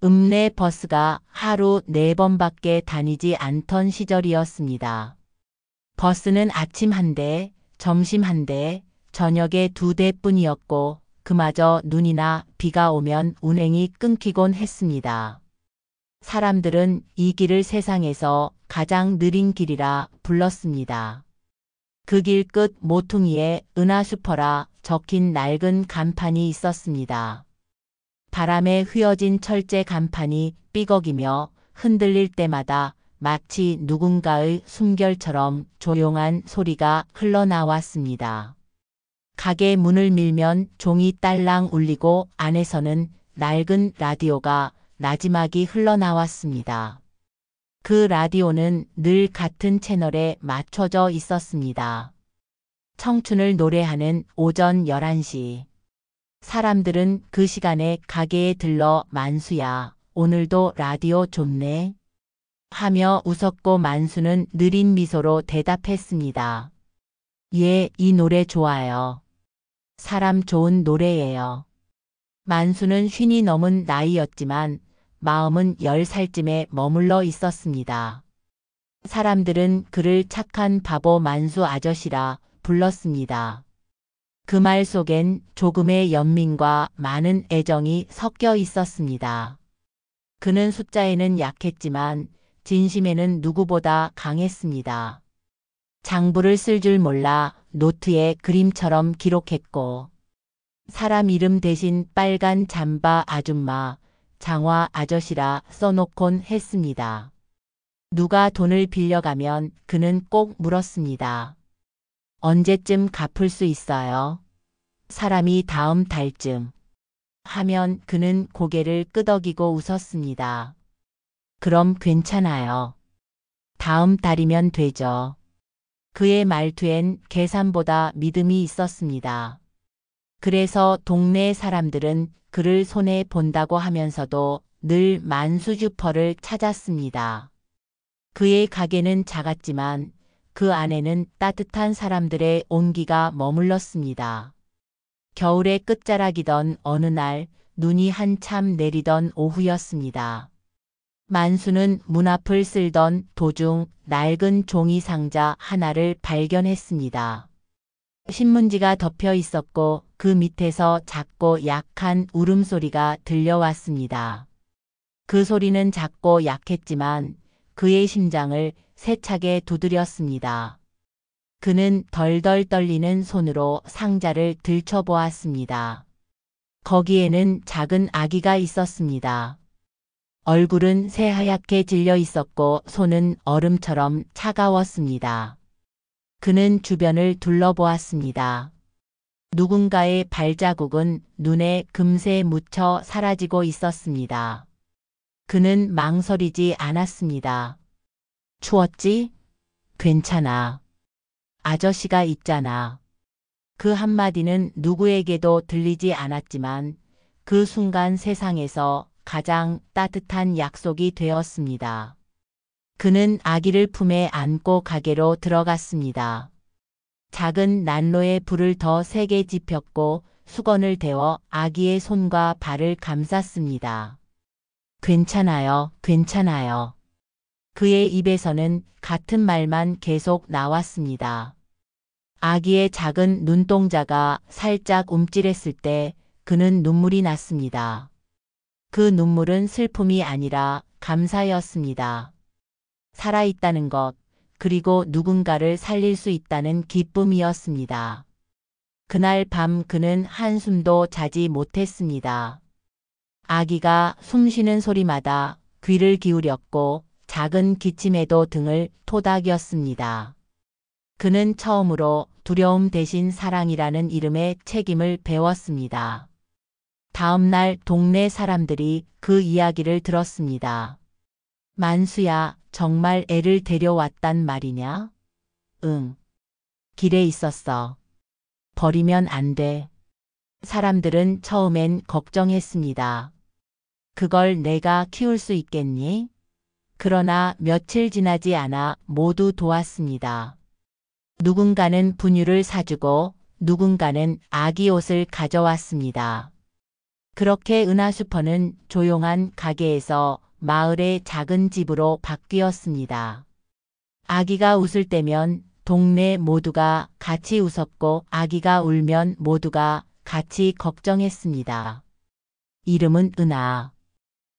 읍내 버스가 하루 4번밖에 다니지 않던 시절이었습니다. 버스는 아침 1대, 점심 1대, 저녁에 2대뿐이었고 그마저 눈이나 비가 오면 운행이 끊기곤 했습니다. 사람들은 이 길을 세상에서 가장 느린 길이라 불렀습니다. 그 길 끝 모퉁이에 은하수퍼라 적힌 낡은 간판이 있었습니다. 바람에 휘어진 철제 간판이 삐걱이며 흔들릴 때마다 마치 누군가의 숨결처럼 조용한 소리가 흘러나왔습니다. 가게 문을 밀면 종이 딸랑 울리고 안에서는 낡은 라디오가 나지막이 흘러나왔습니다. 그 라디오는 늘 같은 채널에 맞춰져 있었습니다. 청춘을 노래하는 오전 11시. 사람들은 그 시간에 가게에 들러 만수야, 오늘도 라디오 좋네? 하며 웃었고 만수는 느린 미소로 대답했습니다. 예, 이 노래 좋아요. 사람 좋은 노래예요. 만수는 50이 넘은 나이였지만 마음은 10살쯤에 머물러 있었습니다. 사람들은 그를 착한 바보 만수 아저씨라 불렀습니다. 그 말 속엔 조금의 연민과 많은 애정이 섞여 있었습니다. 그는 숫자에는 약했지만 진심에는 누구보다 강했습니다. 장부를 쓸 줄 몰라 노트에 그림처럼 기록했고 사람 이름 대신 빨간 잠바 아줌마, 장화 아저씨라 써놓곤 했습니다. 누가 돈을 빌려가면 그는 꼭 물었습니다. 언제쯤 갚을 수 있어요? 사람이 다음 달쯤 하면 그는 고개를 끄덕이고 웃었습니다. 그럼 괜찮아요. 다음 달이면 되죠. 그의 말투엔 계산보다 믿음이 있었습니다. 그래서 동네 사람들은 그를 손해 본다고 하면서도 늘 만수주퍼를 찾았습니다. 그의 가게는 작았지만 그 안에는 따뜻한 사람들의 온기가 머물렀습니다. 겨울의 끝자락이던 어느 날 눈이 한참 내리던 오후였습니다. 만수는 문 앞을 쓸던 도중 낡은 종이 상자 하나를 발견했습니다. 신문지가 덮여 있었고 그 밑에서 작고 약한 울음소리가 들려왔습니다. 그 소리는 작고 약했지만 그의 심장을 세차게 두드렸습니다. 그는 덜덜 떨리는 손으로 상자를 들춰보았습니다. 거기에는 작은 아기가 있었습니다. 얼굴은 새하얗게 질려 있었고 손은 얼음처럼 차가웠습니다. 그는 주변을 둘러보았습니다. 누군가의 발자국은 눈에 금세 묻혀 사라지고 있었습니다. 그는 망설이지 않았습니다. 추웠지? 괜찮아. 아저씨가 있잖아. 그 한마디는 누구에게도 들리지 않았지만 그 순간 세상에서 가장 따뜻한 약속이 되었습니다. 그는 아기를 품에 안고 가게로 들어갔습니다. 작은 난로에 불을 더 세게 지폈고 수건을 데워 아기의 손과 발을 감쌌습니다. 괜찮아요, 괜찮아요. 그의 입에서는 같은 말만 계속 나왔습니다. 아기의 작은 눈동자가 살짝 움찔했을 때 그는 눈물이 났습니다. 그 눈물은 슬픔이 아니라 감사였습니다. 살아있다는 것, 그리고 누군가를 살릴 수 있다는 기쁨이었습니다. 그날 밤 그는 한숨도 자지 못했습니다. 아기가 숨쉬는 소리마다 귀를 기울였고 작은 기침에도 등을 토닥였습니다. 그는 처음으로 두려움 대신 사랑이라는 이름의 책임을 배웠습니다. 다음 날 동네 사람들이 그 이야기를 들었습니다. 만수야, 정말 애를 데려왔단 말이냐? 응. 길에 있었어. 버리면 안 돼. 사람들은 처음엔 걱정했습니다. 그걸 내가 키울 수 있겠니? 그러나 며칠 지나지 않아 모두 도왔습니다. 누군가는 분유를 사주고 누군가는 아기 옷을 가져왔습니다. 그렇게 은하 슈퍼는 조용한 가게에서 마을의 작은 집으로 바뀌었습니다. 아기가 웃을 때면 동네 모두가 같이 웃었고 아기가 울면 모두가 같이 걱정했습니다. 이름은 은하.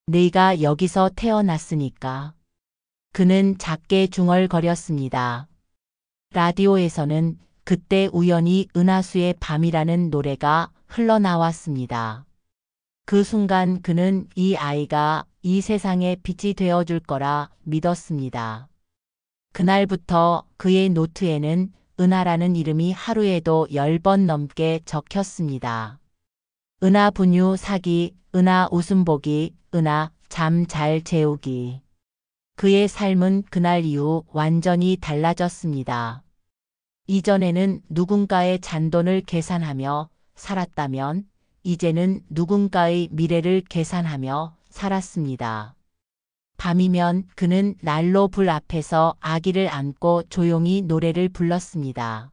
네가 여기서 태어났으니까. 그는 작게 중얼거렸습니다. 라디오에서는 그때 우연히 은하수의 밤이라는 노래가 흘러나왔습니다. 그 순간 그는 이 아이가 이 세상의 빛이 되어줄 거라 믿었습니다. 그날부터 그의 노트에는 은하라는 이름이 하루에도 10번 넘게 적혔습니다. 은하 분유 사기, 은하 웃음 보기, 은하 잠 잘 재우기. 그의 삶은 그날 이후 완전히 달라졌습니다. 이전에는 누군가의 잔돈을 계산하며 살았다면 이제는 누군가의 미래를 계산하며 살았습니다. 밤이면 그는 난로 불 앞에서 아기를 안고 조용히 노래를 불렀습니다.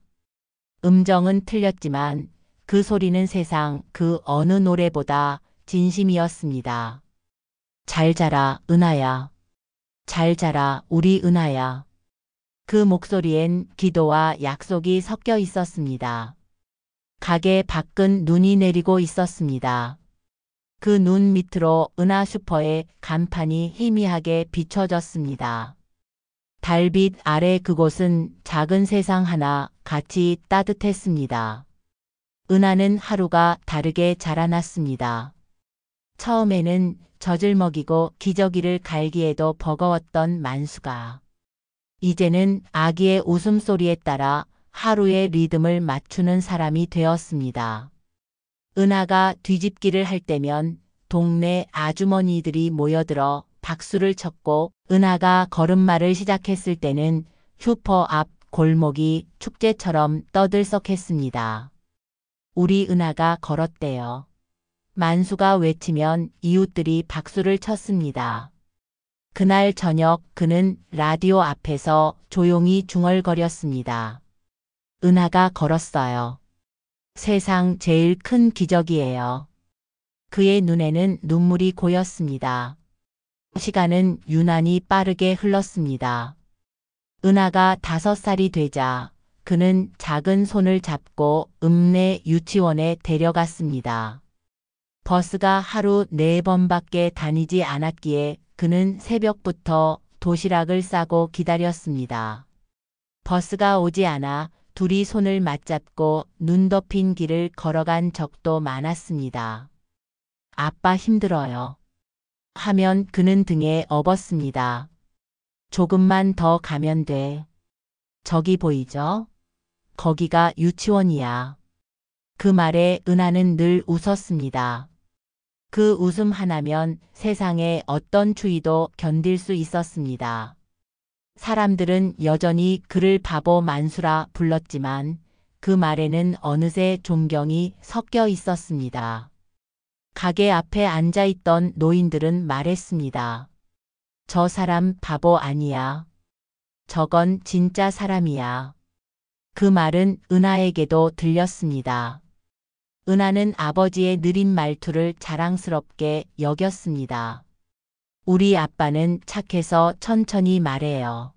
음정은 틀렸지만 그 소리는 세상 그 어느 노래보다 진심이었습니다. 잘 자라, 은하야. 잘 자라, 우리 은하야. 그 목소리엔 기도와 약속이 섞여 있었습니다. 가게 밖은 눈이 내리고 있었습니다. 그 눈 밑으로 은하 슈퍼의 간판이 희미하게 비춰졌습니다. 달빛 아래 그곳은 작은 세상 하나 같이 따뜻했습니다. 은하는 하루가 다르게 자라났습니다. 처음에는 젖을 먹이고 기저귀를 갈기에도 버거웠던 만수가 이제는 아기의 웃음소리에 따라 하루의 리듬을 맞추는 사람이 되었습니다. 은하가 뒤집기를 할 때면 동네 아주머니들이 모여들어 박수를 쳤고 은하가 걸음마를 시작했을 때는 슈퍼 앞 골목이 축제처럼 떠들썩했습니다. 우리 은하가 걸었대요. 만수가 외치면 이웃들이 박수를 쳤습니다. 그날 저녁 그는 라디오 앞에서 조용히 중얼거렸습니다. 은하가 걸었어요. 세상 제일 큰 기적이에요. 그의 눈에는 눈물이 고였습니다. 시간은 유난히 빠르게 흘렀습니다. 은하가 5살이 되자 그는 작은 손을 잡고 읍내 유치원에 데려갔습니다. 버스가 하루 4번밖에 다니지 않았기에 그는 새벽부터 도시락을 싸고 기다렸습니다. 버스가 오지 않아 둘이 손을 맞잡고 눈 덮인 길을 걸어간 적도 많았습니다. 아빠 힘들어요. 하면 그는 등에 업었습니다. 조금만 더 가면 돼. 저기 보이죠? 거기가 유치원이야. 그 말에 은하는 늘 웃었습니다. 그 웃음 하나면 세상의 어떤 추위도 견딜 수 있었습니다. 사람들은 여전히 그를 바보 만수라 불렀지만 그 말에는 어느새 존경이 섞여 있었습니다. 가게 앞에 앉아있던 노인들은 말했습니다. 저 사람 바보 아니야. 저건 진짜 사람이야. 그 말은 은하에게도 들렸습니다. 은하는 아버지의 느린 말투를 자랑스럽게 여겼습니다. 우리 아빠는 착해서 천천히 말해요.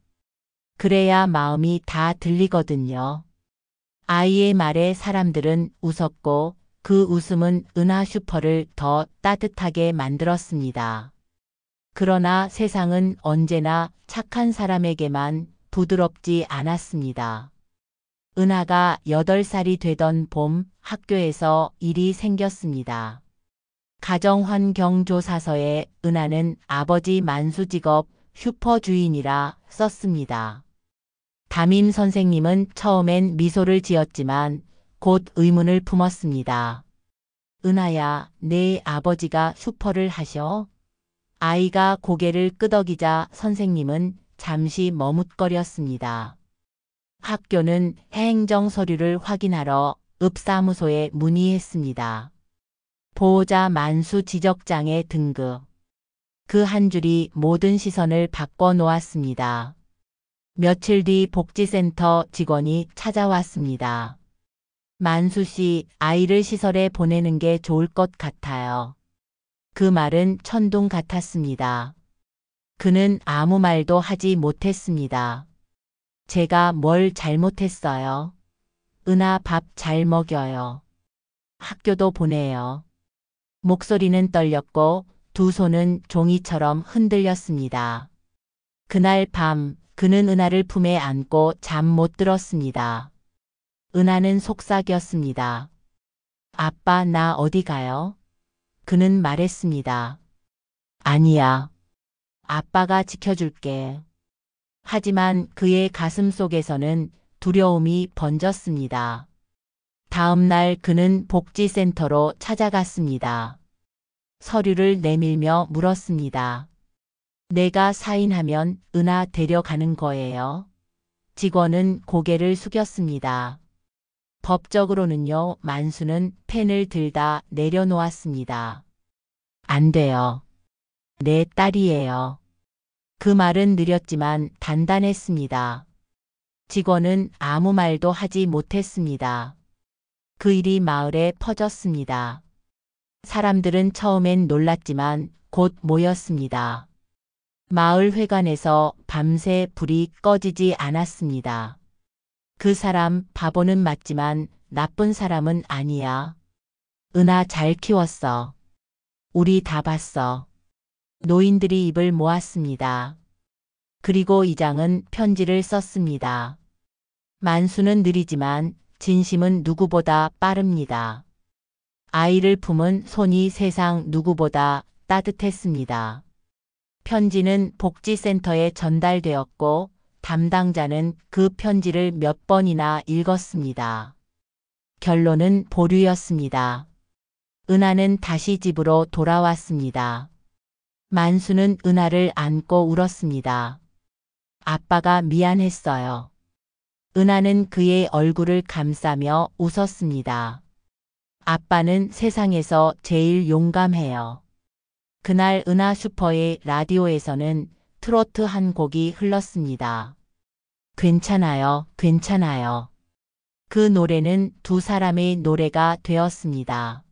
그래야 마음이 다 들리거든요. 아이의 말에 사람들은 웃었고 그 웃음은 은하 슈퍼를 더 따뜻하게 만들었습니다. 그러나 세상은 언제나 착한 사람에게만 부드럽지 않았습니다. 은하가 8살이 되던 봄 학교에서 일이 생겼습니다. 가정환경조사서에 은하는 아버지 만수 직업 슈퍼주인이라 썼습니다. 담임 선생님은 처음엔 미소를 지었지만 곧 의문을 품었습니다. 은하야, 내 아버지가 슈퍼를 하셔? 아이가 고개를 끄덕이자 선생님은 잠시 머뭇거렸습니다. 학교는 행정 서류를 확인하러 읍사무소에 문의했습니다. 보호자 만수 지적장애 등급. 그 한 줄이 모든 시선을 바꿔 놓았습니다. 며칠 뒤 복지센터 직원이 찾아왔습니다. 만수 씨, 아이를 시설에 보내는 게 좋을 것 같아요. 그 말은 천둥 같았습니다. 그는 아무 말도 하지 못했습니다. 제가 뭘 잘못했어요? 은하 밥 잘 먹여요. 학교도 보내요. 목소리는 떨렸고 두 손은 종이처럼 흔들렸습니다. 그날 밤 그는 은하를 품에 안고 잠 못 들었습니다. 은하는 속삭였습니다. 아빠, 나 어디 가요? 그는 말했습니다. 아니야. 아빠가 지켜줄게. 하지만 그의 가슴 속에서는 두려움이 번졌습니다. 다음 날 그는 복지센터로 찾아갔습니다. 서류를 내밀며 물었습니다. 내가 사인하면 은하 데려가는 거예요? 직원은 고개를 숙였습니다. 법적으로는요, 만수는 펜을 들다 내려놓았습니다. 안 돼요. 내 딸이에요. 그 말은 느렸지만 단단했습니다. 직원은 아무 말도 하지 못했습니다. 그 일이 마을에 퍼졌습니다. 사람들은 처음엔 놀랐지만 곧 모였습니다. 마을 회관에서 밤새 불이 꺼지지 않았습니다. 그 사람 바보는 맞지만 나쁜 사람은 아니야. 은하 잘 키웠어. 우리 다 봤어. 노인들이 입을 모았습니다. 그리고 이장은 편지를 썼습니다. 만수는 느리지만 진심은 누구보다 빠릅니다. 아이를 품은 손이 세상 누구보다 따뜻했습니다. 편지는 복지센터에 전달되었고 담당자는 그 편지를 몇 번이나 읽었습니다. 결론은 보류였습니다. 은하는 다시 집으로 돌아왔습니다. 만수는 은하를 안고 울었습니다. 아빠가 미안했어요. 은하는 그의 얼굴을 감싸며 웃었습니다. 아빠는 세상에서 제일 용감해요. 그날 은하 슈퍼의 라디오에서는 트로트 한 곡이 흘렀습니다. 괜찮아요, 괜찮아요. 그 노래는 두 사람의 노래가 되었습니다.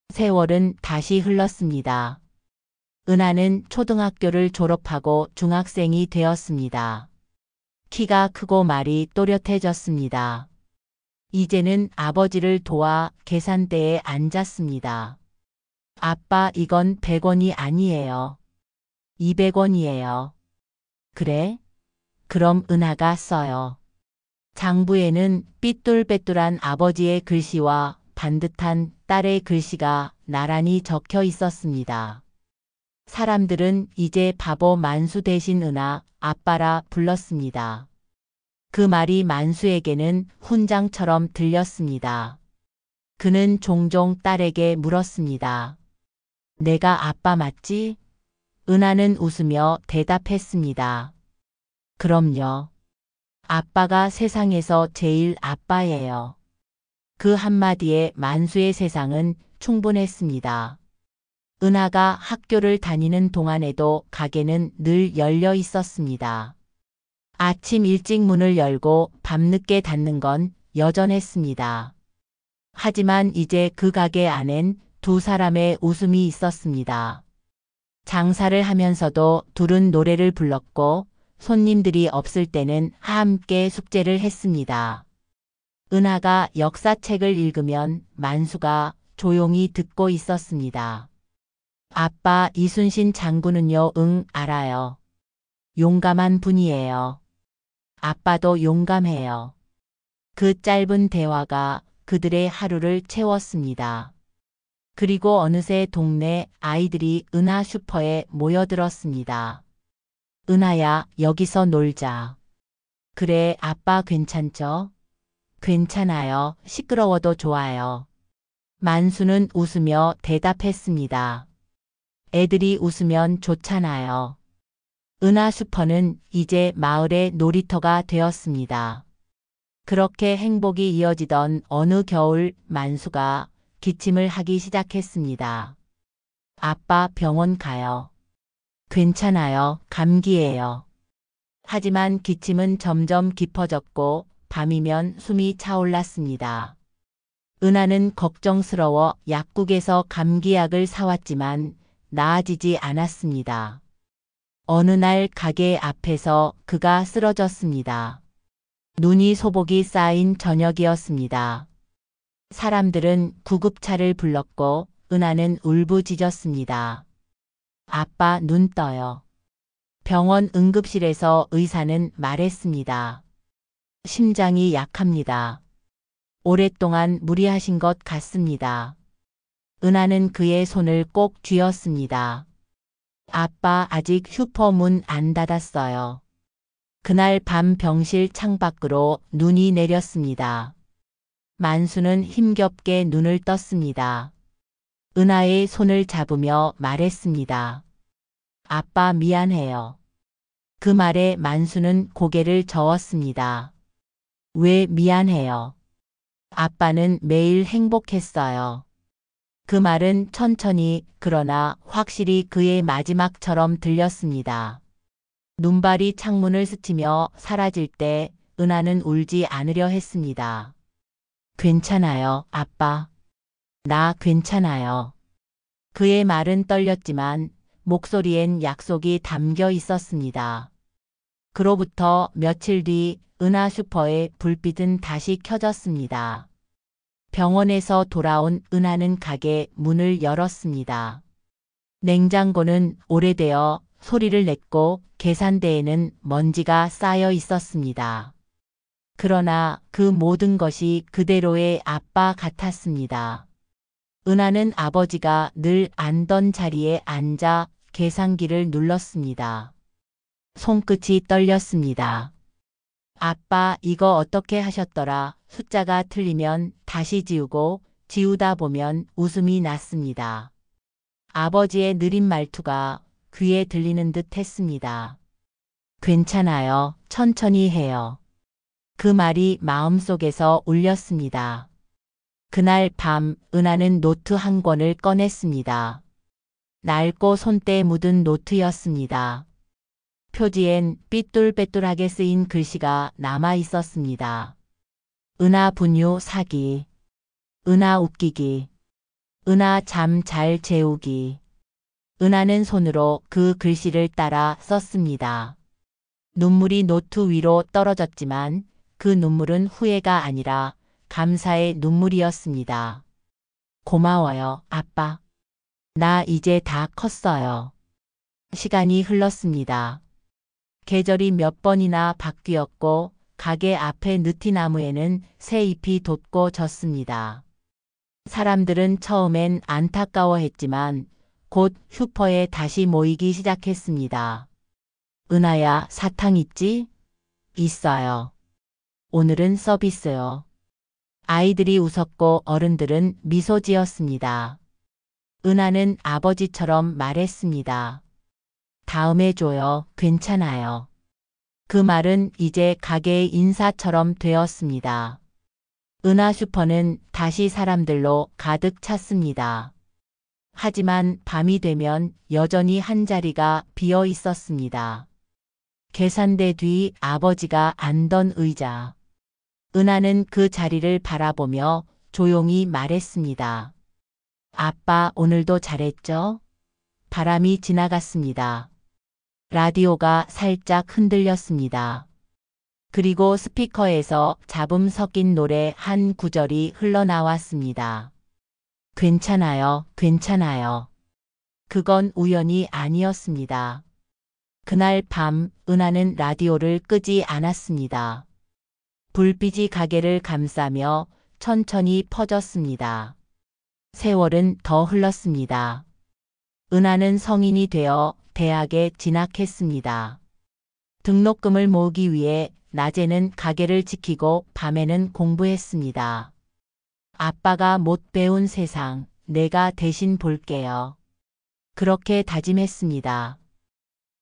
세월은 다시 흘렀습니다. 은하는 초등학교를 졸업하고 중학생이 되었습니다. 키가 크고 말이 또렷해졌습니다. 이제는 아버지를 도와 계산대에 앉았습니다. 아빠, 이건 100원이 아니에요. 200원이에요. 그래? 그럼 은하가 써요. 장부에는 삐뚤빼뚤한 아버지의 글씨와 반듯한 딸의 글씨가 나란히 적혀 있었습니다. 사람들은 이제 바보 만수 대신 은하 아빠라 불렀습니다. 그 말이 만수에게는 훈장처럼 들렸습니다. 그는 종종 딸에게 물었습니다. 내가 아빠 맞지? 은하는 웃으며 대답했습니다. 그럼요. 아빠가 세상에서 제일 아빠예요. 그 한마디에 만수의 세상은 충분했습니다. 은하가 학교를 다니는 동안에도 가게는 늘 열려 있었습니다. 아침 일찍 문을 열고 밤늦게 닫는 건 여전했습니다. 하지만 이제 그 가게 안엔 두 사람의 웃음이 있었습니다. 장사를 하면서도 둘은 노래를 불렀고 손님들이 없을 때는 함께 숙제를 했습니다. 은하가 역사책을 읽으면 만수가 조용히 듣고 있었습니다. 아빠, 이순신 장군은요? 응, 알아요. 용감한 분이에요. 아빠도 용감해요. 그 짧은 대화가 그들의 하루를 채웠습니다. 그리고 어느새 동네 아이들이 은하 슈퍼에 모여들었습니다. 은하야, 여기서 놀자. 그래, 아빠 괜찮죠? 괜찮아요. 시끄러워도 좋아요. 만수는 웃으며 대답했습니다. 애들이 웃으면 좋잖아요. 은하 슈퍼는 이제 마을의 놀이터가 되었습니다. 그렇게 행복이 이어지던 어느 겨울 만수가 기침을 하기 시작했습니다. 아빠, 병원 가요. 괜찮아요. 감기예요. 하지만 기침은 점점 깊어졌고 밤이면 숨이 차올랐습니다. 은하는 걱정스러워 약국에서 감기약을 사왔지만 나아지지 않았습니다. 어느 날 가게 앞에서 그가 쓰러졌습니다. 눈이 소복이 쌓인 저녁이었습니다. 사람들은 구급차를 불렀고 은하는 울부짖었습니다. 아빠 눈 떠요. 병원 응급실에서 의사는 말했습니다. 심장이 약합니다. 오랫동안 무리하신 것 같습니다. 은하는 그의 손을 꼭 쥐었습니다. 아빠 아직 슈퍼 문 안 닫았어요. 그날 밤 병실 창밖으로 눈이 내렸습니다. 만수는 힘겹게 눈을 떴습니다. 은하의 손을 잡으며 말했습니다. 아빠 미안해요. 그 말에 만수는 고개를 저었습니다. 왜 미안해요? 아빠는 매일 행복했어요. 그 말은 천천히 그러나 확실히 그의 마지막처럼 들렸습니다. 눈발이 창문을 스치며 사라질 때 은하는 울지 않으려 했습니다. 괜찮아요, 아빠. 나 괜찮아요. 그의 말은 떨렸지만 목소리엔 약속이 담겨 있었습니다. 그로부터 며칠 뒤 은하 슈퍼의 불빛은 다시 켜졌습니다. 병원에서 돌아온 은하는 가게 문을 열었습니다. 냉장고는 오래되어 소리를 냈고 계산대에는 먼지가 쌓여 있었습니다. 그러나 그 모든 것이 그대로의 아빠 같았습니다. 은하는 아버지가 늘 앉던 자리에 앉아 계산기를 눌렀습니다. 손끝이 떨렸습니다. 아빠 이거 어떻게 하셨더라? 숫자가 틀리면 다시 지우고 지우다 보면 웃음이 났습니다. 아버지의 느린 말투가 귀에 들리는 듯 했습니다. 괜찮아요. 천천히 해요. 그 말이 마음속에서 울렸습니다. 그날 밤 은하는 노트 한 권을 꺼냈습니다. 낡고 손때 묻은 노트였습니다. 표지엔 삐뚤빼뚤하게 쓰인 글씨가 남아 있었습니다. 은하 분유 사기, 은하 웃기기, 은하 잠 잘 재우기. 은하는 손으로 그 글씨를 따라 썼습니다. 눈물이 노트 위로 떨어졌지만 그 눈물은 후회가 아니라 감사의 눈물이었습니다. 고마워요, 아빠. 나 이제 다 컸어요. 시간이 흘렀습니다. 계절이 몇 번이나 바뀌었고 가게 앞의 느티나무에는 새 잎이 돋고 졌습니다. 사람들은 처음엔 안타까워했지만 곧 슈퍼에 다시 모이기 시작했습니다. 은하야, 사탕 있지? 있어요. 오늘은 서비스요. 아이들이 웃었고 어른들은 미소 지었습니다. 은하는 아버지처럼 말했습니다. 다음에 줘요. 괜찮아요. 그 말은 이제 가게의 인사처럼 되었습니다. 은하 슈퍼는 다시 사람들로 가득 찼습니다. 하지만 밤이 되면 여전히 한 자리가 비어 있었습니다. 계산대 뒤 아버지가 앉던 의자. 은하는 그 자리를 바라보며 조용히 말했습니다. 아빠 오늘도 잘했죠? 바람이 지나갔습니다. 라디오가 살짝 흔들렸습니다. 그리고 스피커에서 잡음 섞인 노래 한 구절이 흘러나왔습니다. 괜찮아요, 괜찮아요. 그건 우연이 아니었습니다. 그날 밤 은하는 라디오를 끄지 않았습니다. 불빛이 가게를 감싸며 천천히 퍼졌습니다. 세월은 더 흘렀습니다. 은하는 성인이 되어 대학에 진학했습니다. 등록금을 모으기 위해 낮에는 가게를 지키고 밤에는 공부했습니다. 아빠가 못 배운 세상, 내가 대신 볼게요. 그렇게 다짐했습니다.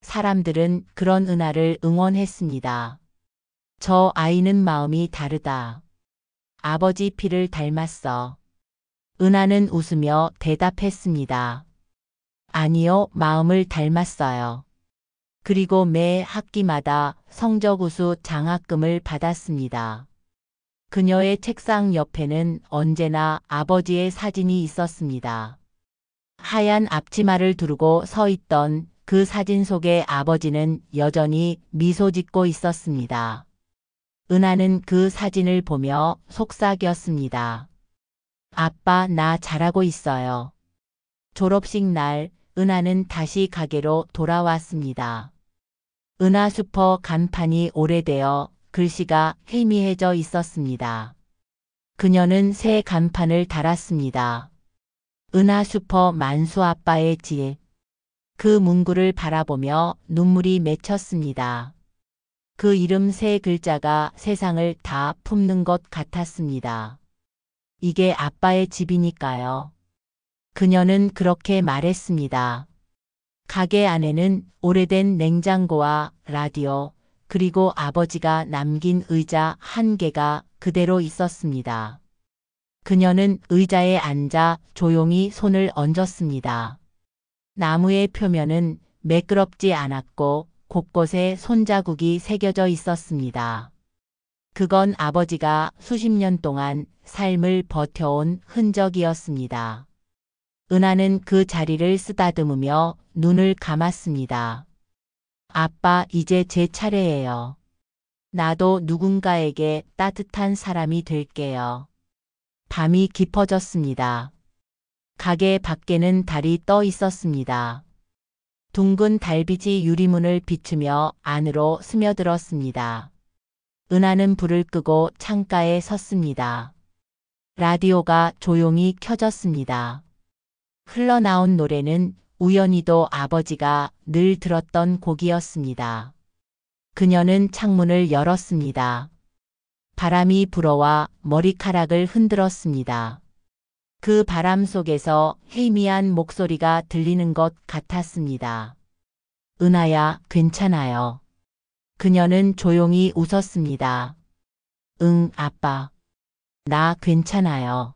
사람들은 그런 은하를 응원했습니다. 저 아이는 마음이 다르다. 아버지 피를 닮았어. 은하는 웃으며 대답했습니다. 아니요, 마음을 닮았어요. 그리고 매 학기마다 성적 우수 장학금을 받았습니다. 그녀의 책상 옆에는 언제나 아버지의 사진이 있었습니다. 하얀 앞치마를 두르고 서 있던 그 사진 속의 아버지는 여전히 미소 짓고 있었습니다. 은하는 그 사진을 보며 속삭였습니다. 아빠, 나 잘하고 있어요. 졸업식 날 은하는 다시 가게로 돌아왔습니다. 은하 슈퍼 간판이 오래되어 글씨가 희미해져 있었습니다. 그녀는 새 간판을 달았습니다. 은하 슈퍼 만수 아빠의 집. 그 문구를 바라보며 눈물이 맺혔습니다. 그 이름 세 글자가 세상을 다 품는 것 같았습니다. 이게 아빠의 집이니까요. 그녀는 그렇게 말했습니다. 가게 안에는 오래된 냉장고와 라디오, 그리고 아버지가 남긴 의자 한 개가 그대로 있었습니다. 그녀는 의자에 앉아 조용히 손을 얹었습니다. 나무의 표면은 매끄럽지 않았고 곳곳에 손자국이 새겨져 있었습니다. 그건 아버지가 수십 년 동안 삶을 버텨온 흔적이었습니다. 은하는 그 자리를 쓰다듬으며 눈을 감았습니다. 아빠, 이제 제 차례예요. 나도 누군가에게 따뜻한 사람이 될게요. 밤이 깊어졌습니다. 가게 밖에는 달이 떠 있었습니다. 둥근 달빛이 유리문을 비추며 안으로 스며들었습니다. 은하는 불을 끄고 창가에 섰습니다. 라디오가 조용히 켜졌습니다. 흘러나온 노래는 우연히도 아버지가 늘 들었던 곡이었습니다. 그녀는 창문을 열었습니다. 바람이 불어와 머리카락을 흔들었습니다. 그 바람 속에서 희미한 목소리가 들리는 것 같았습니다. 은하야, 괜찮아요. 그녀는 조용히 웃었습니다. 응, 아빠. 나 괜찮아요.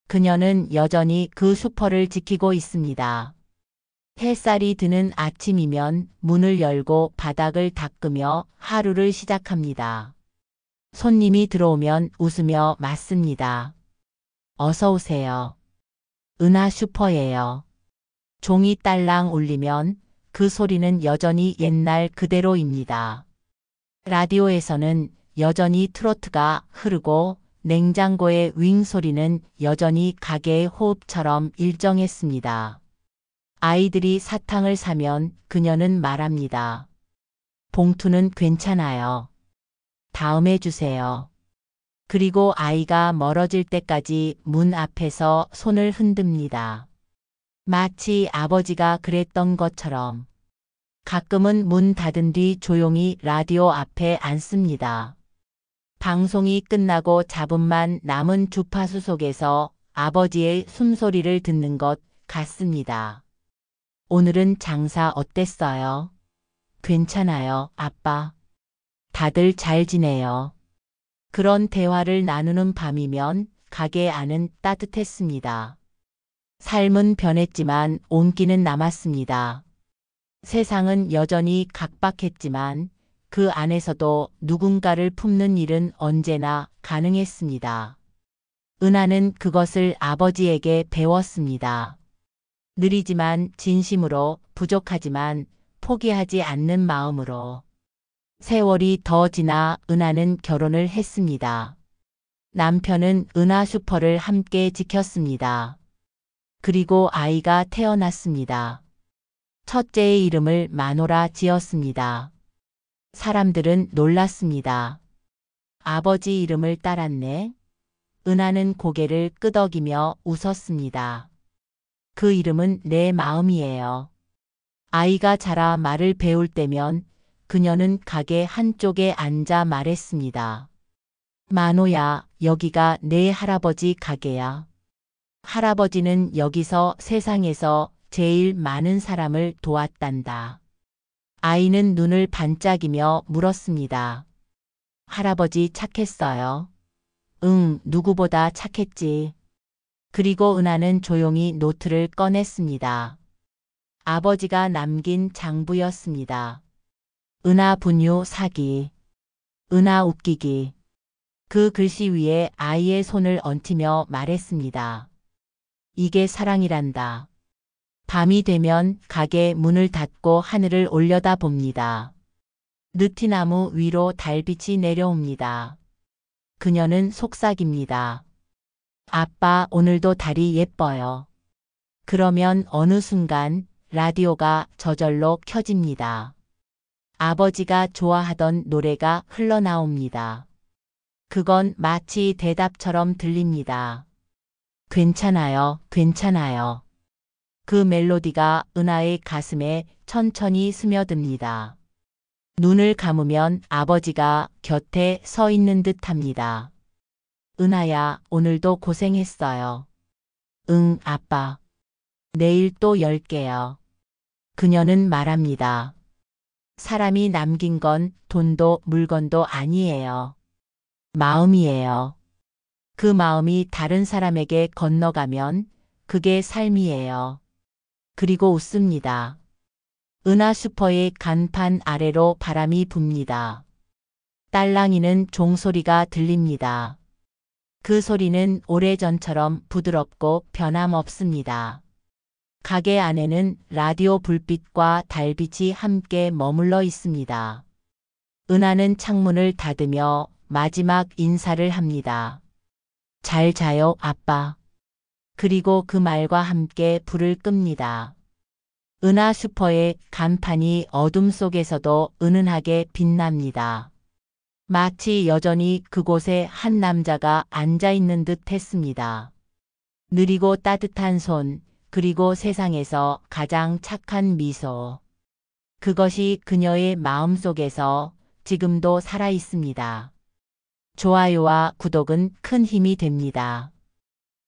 그녀는 여전히 그 슈퍼를 지키고 있습니다. 햇살이 드는 아침이면 문을 열고 바닥을 닦으며 하루를 시작합니다. 손님이 들어오면 웃으며 맞습니다. 어서 오세요. 은하 슈퍼예요. 종이 딸랑 울리면 그 소리는 여전히 옛날 그대로입니다. 라디오에서는 여전히 트로트가 흐르고 냉장고의 윙 소리는 여전히 가게의 호흡처럼 일정했습니다. 아이들이 사탕을 사면 그녀는 말합니다. 봉투는 괜찮아요. 다음에 주세요. 그리고 아이가 멀어질 때까지 문 앞에서 손을 흔듭니다. 마치 아버지가 그랬던 것처럼. 가끔은 문 닫은 뒤 조용히 라디오 앞에 앉습니다. 방송이 끝나고 잡음만 남은 주파수 속에서 아버지의 숨소리를 듣는 것 같습니다. 오늘은 장사 어땠어요? 괜찮아요, 아빠. 다들 잘 지내요. 그런 대화를 나누는 밤이면 가게 안은 따뜻했습니다. 삶은 변했지만 온기는 남았습니다. 세상은 여전히 각박했지만 그 안에서도 누군가를 품는 일은 언제나 가능했습니다. 은하는 그것을 아버지에게 배웠습니다. 느리지만 진심으로, 부족하지만 포기하지 않는 마음으로. 세월이 더 지나 은하는 결혼을 했습니다. 남편은 은하 슈퍼를 함께 지켰습니다. 그리고 아이가 태어났습니다. 첫째의 이름을 마노라 지었습니다. 사람들은 놀랐습니다. 아버지 이름을 따랐네. 은하는 고개를 끄덕이며 웃었습니다. 그 이름은 내 마음이에요. 아이가 자라 말을 배울 때면 그녀는 가게 한쪽에 앉아 말했습니다. 마노야, 여기가 내 할아버지 가게야. 할아버지는 여기서 세상에서 제일 많은 사람을 도왔단다. 아이는 눈을 반짝이며 물었습니다. 할아버지 착했어요? 응, 누구보다 착했지. 그리고 은하는 조용히 노트를 꺼냈습니다. 아버지가 남긴 장부였습니다. 은하 분유 사기. 은하 웃기기. 그 글씨 위에 아이의 손을 얹히며 말했습니다. 이게 사랑이란다. 밤이 되면 가게 문을 닫고 하늘을 올려다봅니다. 느티나무 위로 달빛이 내려옵니다. 그녀는 속삭입니다. 아빠, 오늘도 달이 예뻐요. 그러면 어느 순간 라디오가 저절로 켜집니다. 아버지가 좋아하던 노래가 흘러나옵니다. 그건 마치 대답처럼 들립니다. 괜찮아요, 괜찮아요. 그 멜로디가 은하의 가슴에 천천히 스며듭니다. 눈을 감으면 아버지가 곁에 서 있는 듯 합니다. 은하야, 오늘도 고생했어요. 응, 아빠. 내일 또 열게요. 그녀는 말합니다. 사람이 남긴 건 돈도 물건도 아니에요. 마음이에요. 그 마음이 다른 사람에게 건너가면 그게 삶이에요. 그리고 웃습니다. 은하 슈퍼의 간판 아래로 바람이 붑니다. 딸랑이는 종소리가 들립니다. 그 소리는 오래전처럼 부드럽고 변함없습니다. 가게 안에는 라디오 불빛과 달빛이 함께 머물러 있습니다. 은하는 창문을 닫으며 마지막 인사를 합니다. 잘 자요, 아빠. 그리고 그 말과 함께 불을 끕니다. 은하 슈퍼의 간판이 어둠 속에서도 은은하게 빛납니다. 마치 여전히 그곳에 한 남자가 앉아 있는 듯 했습니다. 느리고 따뜻한 손, 그리고 세상에서 가장 착한 미소. 그것이 그녀의 마음속에서 지금도 살아 있습니다. 좋아요와 구독은 큰 힘이 됩니다.